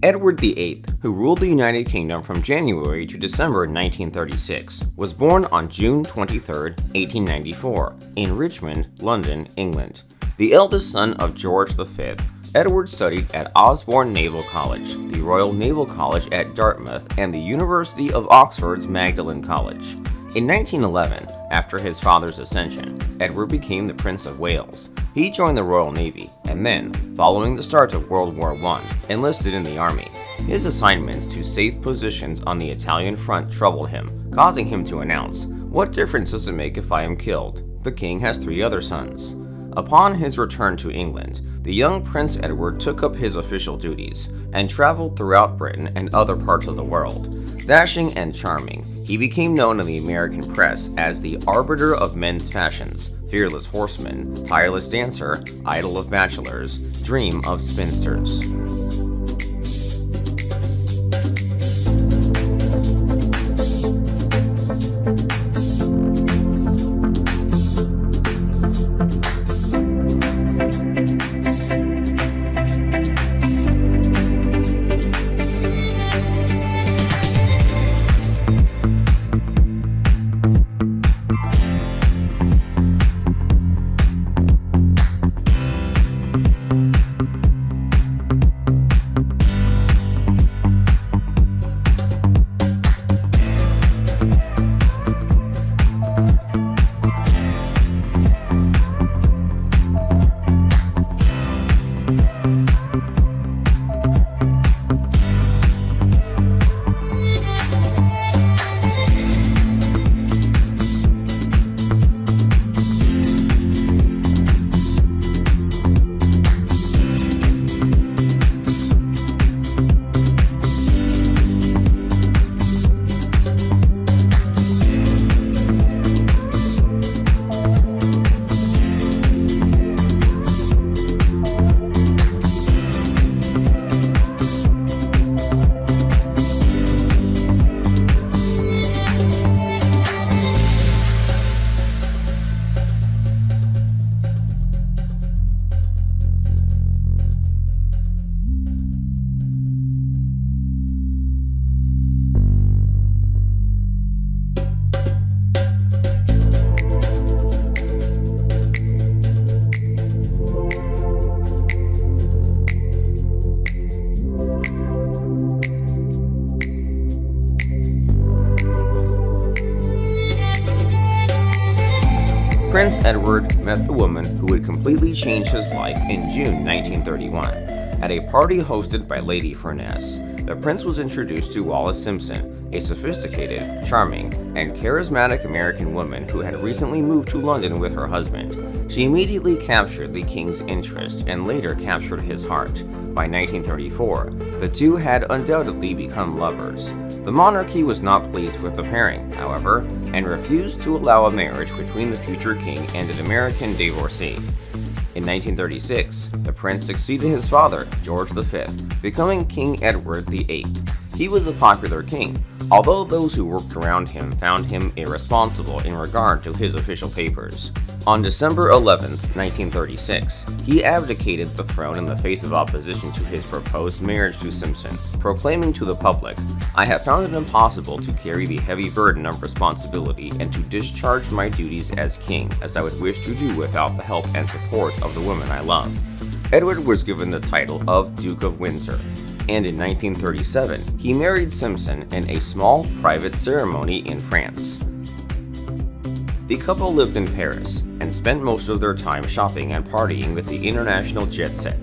Edward VIII, who ruled the United Kingdom from January to December 1936, was born on June 23, 1894, in Richmond, London, England. The eldest son of George V, Edward studied at Osborne Naval College, the Royal Naval College at Dartmouth, and the University of Oxford's Magdalen College. In 1911, after his father's ascension, Edward became the Prince of Wales. He joined the Royal Navy, and then, following the start of World War I, enlisted in the Army. His assignments to safe positions on the Italian front troubled him, causing him to announce, "What difference does it make if I am killed? The king has 3 other sons." Upon his return to England, the young Prince Edward took up his official duties and traveled throughout Britain and other parts of the world. Dashing and charming, he became known in the American press as the arbiter of men's fashions, fearless horseman, tireless dancer, idol of bachelors, dream of spinsters. Prince Edward met the woman who would completely change his life in June 1931. At a party hosted by Lady Furness, the prince was introduced to Wallis Simpson, a sophisticated, charming, and charismatic American woman who had recently moved to London with her husband. She immediately captured the king's interest and later captured his heart. By 1934, the two had undoubtedly become lovers. The monarchy was not pleased with the pairing, however, and refused to allow a marriage between the future king and an American divorcee. In 1936, the prince succeeded his father, George V, becoming King Edward VIII. He was a popular king, although those who worked around him found him irresponsible in regard to his official papers. On December 11, 1936, he abdicated the throne in the face of opposition to his proposed marriage to Simpson, proclaiming to the public, "I have found it impossible to carry the heavy burden of responsibility and to discharge my duties as king as I would wish to do without the help and support of the woman I love." Edward was given the title of Duke of Windsor, and in 1937, he married Simpson in a small private ceremony in France. The couple lived in Paris and spent most of their time shopping and partying with the international jet set.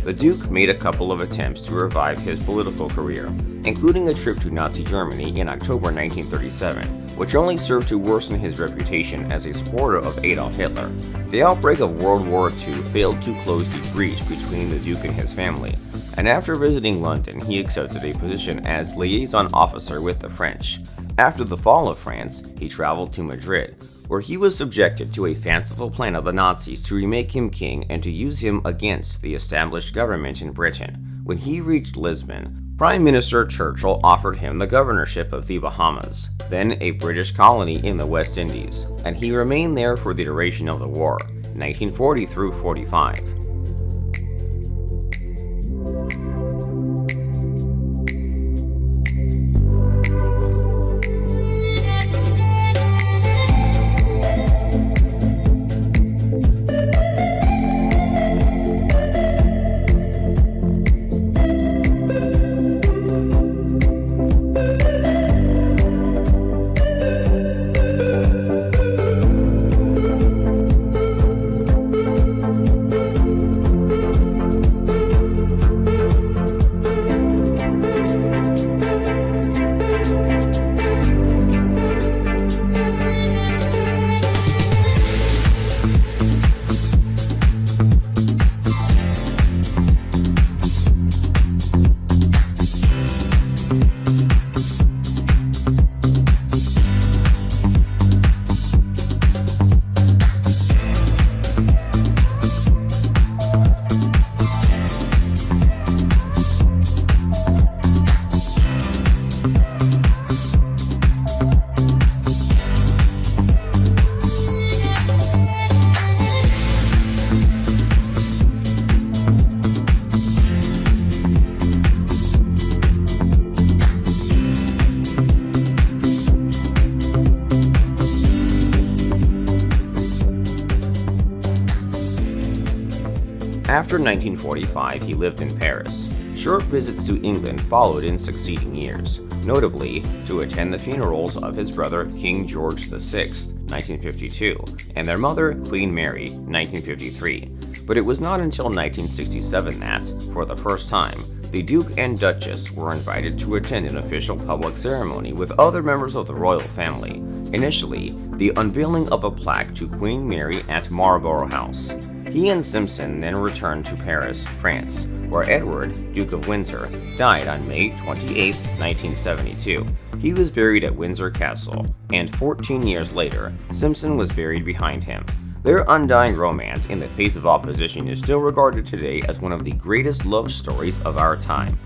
The Duke made a couple of attempts to revive his political career, including a trip to Nazi Germany in October 1937, which only served to worsen his reputation as a supporter of Adolf Hitler. The outbreak of World War II failed to close the breach between the Duke and his family, and after visiting London, he accepted a position as liaison officer with the French. After the fall of France, he traveled to Madrid, where he was subjected to a fanciful plan of the Nazis to remake him king and to use him against the established government in Britain. When he reached Lisbon, Prime Minister Churchill offered him the governorship of the Bahamas, then a British colony in the West Indies, and he remained there for the duration of the war, 1940 through 45. After 1945, he lived in Paris. Short visits to England followed in succeeding years, notably to attend the funerals of his brother King George VI, 1952, and their mother Queen Mary, 1953. But it was not until 1967 that, for the first time, the Duke and Duchess were invited to attend an official public ceremony with other members of the royal family. Initially, the unveiling of a plaque to Queen Mary at Marlborough House. He and Simpson then returned to Paris, France, where Edward, Duke of Windsor, died on May 28, 1972. He was buried at Windsor Castle, and 14 years later, Simpson was buried behind him. Their undying romance in the face of opposition is still regarded today as one of the greatest love stories of our time.